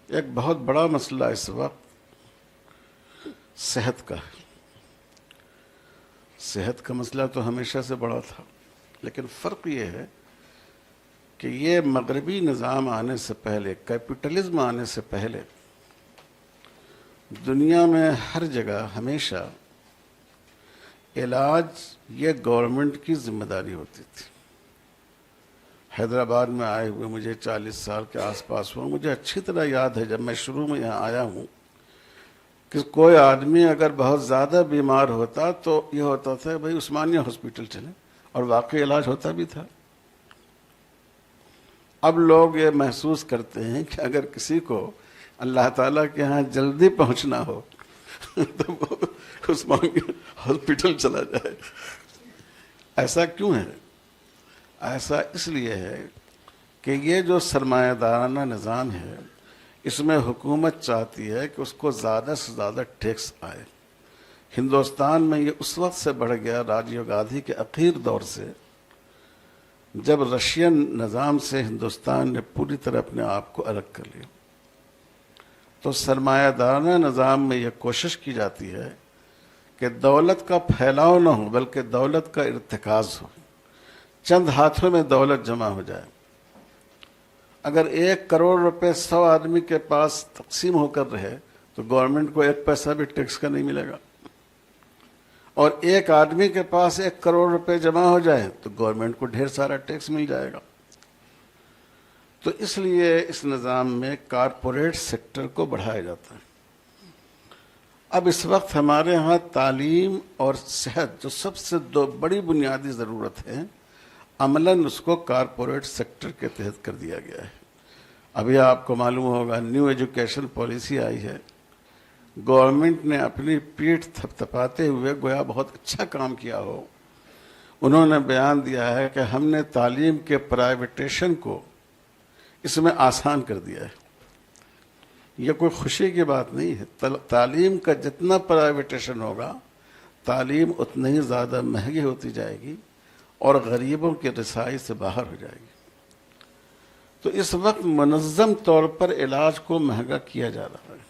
ایک بہت بڑا مسئلہ اس وقت صحت کا ہے۔ صحت کا مسئلہ تو ہمیشہ سے بڑا تھا، لیکن فرق یہ ہے کہ یہ مغربی نظام آنے سے پہلے، کیپٹلزم آنے سے پہلے، دنیا میں ہر جگہ ہمیشہ علاج یہ گورنمنٹ کی ذمہ داری ہوتی تھی۔ حیدرآباد میں آئے ہوئے مجھے 40 سال کے آس پاس ہوا، مجھے اچھی طرح یاد ہے جب میں شروع میں یہاں آیا ہوں کہ کوئی آدمی اگر بہت زیادہ بیمار ہوتا تو یہ ہوتا تھا بھائی عثمانیہ ہاسپٹل چلیں، اور واقعی علاج ہوتا بھی تھا۔ اب لوگ یہ محسوس کرتے ہیں کہ اگر کسی کو اللہ تعالیٰ کے ہاں جلدی پہنچنا ہو تو وہ عثمانیہ ہاسپٹل چلا جائے۔ ایسا کیوں ہے؟ ایسا اس لیے ہے کہ یہ جو سرمایہ دارانہ نظام ہے، اس میں حکومت چاہتی ہے کہ اس کو زیادہ سے زیادہ ٹیکس آئے۔ ہندوستان میں یہ اس وقت سے بڑھ گیا، راجیو گاندھی کے اخیر دور سے، جب رشین نظام سے ہندوستان نے پوری طرح اپنے آپ کو الگ کر لیا۔ تو سرمایہ دارانہ نظام میں یہ کوشش کی جاتی ہے کہ دولت کا پھیلاؤ نہ ہو بلکہ دولت کا ارتکاز ہو، چند ہاتھوں میں دولت جمع ہو جائے۔ اگر 1 کروڑ روپے 100 آدمی کے پاس تقسیم ہو کر رہے تو گورنمنٹ کو 1 پیسہ بھی ٹیکس کا نہیں ملے گا، اور 1 آدمی کے پاس 1 کروڑ روپے جمع ہو جائے تو گورنمنٹ کو ڈھیر سارا ٹیکس مل جائے گا۔ تو اس لیے اس نظام میں کارپوریٹ سیکٹر کو بڑھایا جاتا ہے۔ اب اس وقت ہمارے ہاں تعلیم اور صحت جو سب سے 2 بڑی بنیادی ضرورت ہے، عملاً اس کو کارپوریٹ سیکٹر کے تحت کر دیا گیا ہے۔ ابھی آپ کو معلوم ہوگا نیو ایجوکیشن پالیسی آئی ہے، گورنمنٹ نے اپنی پیٹھ تھپتھپاتے ہوئے گویا بہت اچھا کام کیا ہو، انہوں نے بیان دیا ہے کہ ہم نے تعلیم کے پرائیویٹیشن کو اس میں آسان کر دیا ہے۔ یہ کوئی خوشی کی بات نہیں ہے، تعلیم کا جتنا پرائیویٹیشن ہوگا تعلیم اتنی ہی زیادہ مہنگی ہوتی جائے گی اور غریبوں کی رسائی سے باہر ہو جائے گی۔ تو اس وقت منظم طور پر علاج کو مہنگا کیا جا رہا ہے۔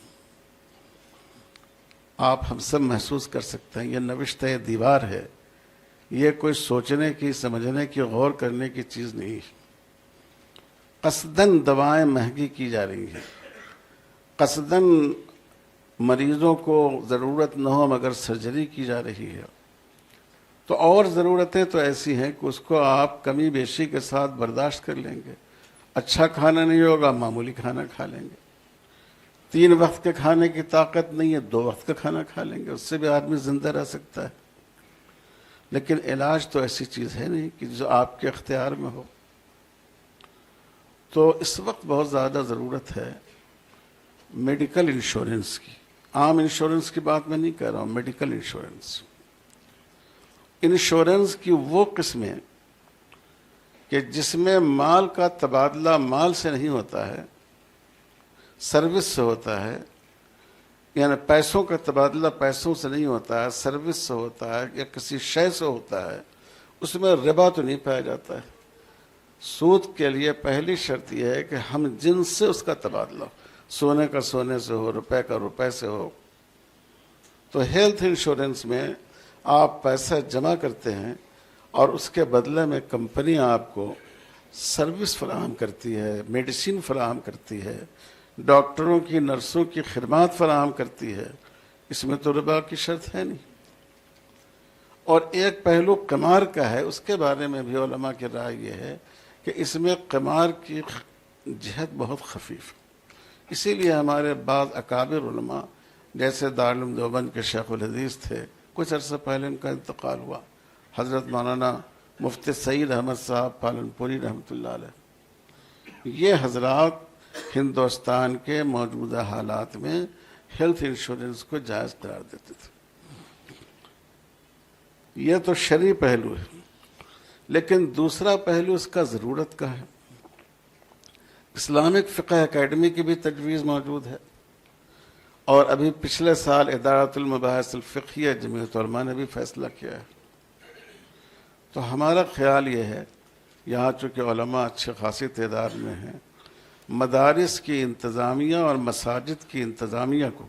آپ ہم سب محسوس کر سکتے ہیں، یہ نوشتہ دیوار ہے، یہ کوئی سوچنے کی، سمجھنے کی، غور کرنے کی چیز نہیں ہے۔ قصداً دوائیں مہنگی کی جا رہی ہیں، قصداً مریضوں کو ضرورت نہ ہو مگر سرجری کی جا رہی ہے۔ تو اور ضرورتیں تو ایسی ہیں کہ اس کو آپ کمی بیشی کے ساتھ برداشت کر لیں گے۔ اچھا کھانا نہیں ہوگا، معمولی کھانا کھا لیں گے۔ 3 وقت کے کھانے کی طاقت نہیں ہے، 2 وقت کا کھانا کھا لیں گے، اس سے بھی آدمی زندہ رہ سکتا ہے۔ لیکن علاج تو ایسی چیز ہے نہیں کہ جو آپ کے اختیار میں ہو۔ تو اس وقت بہت زیادہ ضرورت ہے میڈیکل انشورنس کی۔ عام انشورنس کی بات میں نہیں کہہ رہا ہوں، میڈیکل انشورنس۔ انشورنس کی وہ قسمیں کہ جس میں مال کا تبادلہ مال سے نہیں ہوتا ہے، سروس سے ہوتا ہے، یعنی پیسوں کا تبادلہ پیسوں سے نہیں ہوتا ہے، سروس سے ہوتا ہے یا کسی شے سے ہوتا ہے، اس میں ربا تو نہیں پایا جاتا ہے۔ سود کے لیے پہلی شرط یہ ہے کہ ہم جنس سے اس کا تبادلہ ہو، سونے کا سونے سے ہو، روپے کا روپے سے ہو۔ تو ہیلتھ انشورنس میں آپ پیسہ جمع کرتے ہیں اور اس کے بدلے میں کمپنی آپ کو سروس فراہم کرتی ہے، میڈیسن فراہم کرتی ہے، ڈاکٹروں کی، نرسوں کی خدمات فراہم کرتی ہے۔ اس میں تو ربا کی شرط ہے نہیں۔ اور ایک پہلو قمار کا ہے، اس کے بارے میں بھی علماء کی رائے یہ ہے کہ اس میں قمار کی جہت بہت خفیف ہے۔ اسی لیے ہمارے بعض اکابر علماء جیسے دارالعلوم دیوبند کے شیخ الحدیث تھے، کچھ عرصہ پہلے ان کا انتقال ہوا، حضرت مولانا مفتی سعید احمد صاحب پالن پوری رحمۃ اللہ علیہ، یہ حضرات ہندوستان کے موجودہ حالات میں ہیلتھ انشورنس کو جائز قرار دیتے تھے۔ یہ تو شرعی پہلو ہے، لیکن دوسرا پہلو اس کا ضرورت کا ہے۔ اسلامک فقہ اکیڈمی کی بھی تجویز موجود ہے، اور ابھی پچھلے سال ادارۃ المباحث الفقہیہ جمعیت علماء نے بھی فیصلہ کیا ہے۔ تو ہمارا خیال یہ ہے، یہاں چونکہ علماء اچھے خاصی تعداد میں ہیں، مدارس کی انتظامیہ اور مساجد کی انتظامیہ کو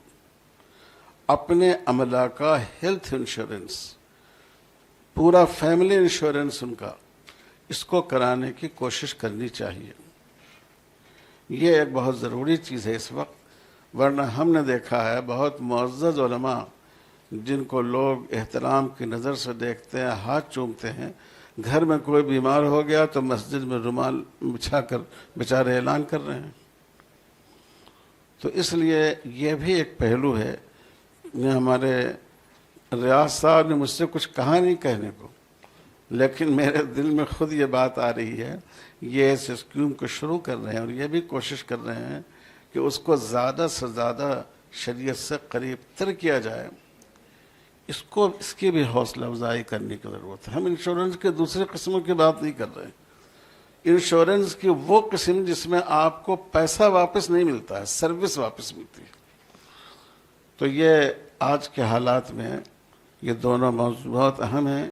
اپنے عملہ کا ہیلتھ انشورنس، پورا فیملی انشورنس ان کا، اس کو کرانے کی کوشش کرنی چاہیے۔ یہ ایک بہت ضروری چیز ہے اس وقت، ورنہ ہم نے دیکھا ہے بہت معزز علماء جن کو لوگ احترام کی نظر سے دیکھتے ہیں، ہاتھ چومتے ہیں، گھر میں کوئی بیمار ہو گیا تو مسجد میں رومال بچھا کر بیچارے اعلان کر رہے ہیں۔ تو اس لیے یہ بھی ایک پہلو ہے۔ ہمارے ریاض صاحب نے مجھ سے کچھ کہا نہیں کہنے کو، لیکن میرے دل میں خود یہ بات آ رہی ہے، یہ اس اسکیم کو شروع کر رہے ہیں اور یہ بھی کوشش کر رہے ہیں کہ اس کو زیادہ سے زیادہ شریعت سے قریب تر کیا جائے۔ اس کی بھی حوصلہ افزائی کرنے کی ضرورت ہے۔ ہم انشورنس کے دوسرے قسموں کی بات نہیں کر رہے، انشورنس کی وہ قسم جس میں آپ کو پیسہ واپس نہیں ملتا ہے، سروس واپس ملتی ہے۔ تو یہ آج کے حالات میں یہ دونوں موضوع بہت اہم ہیں۔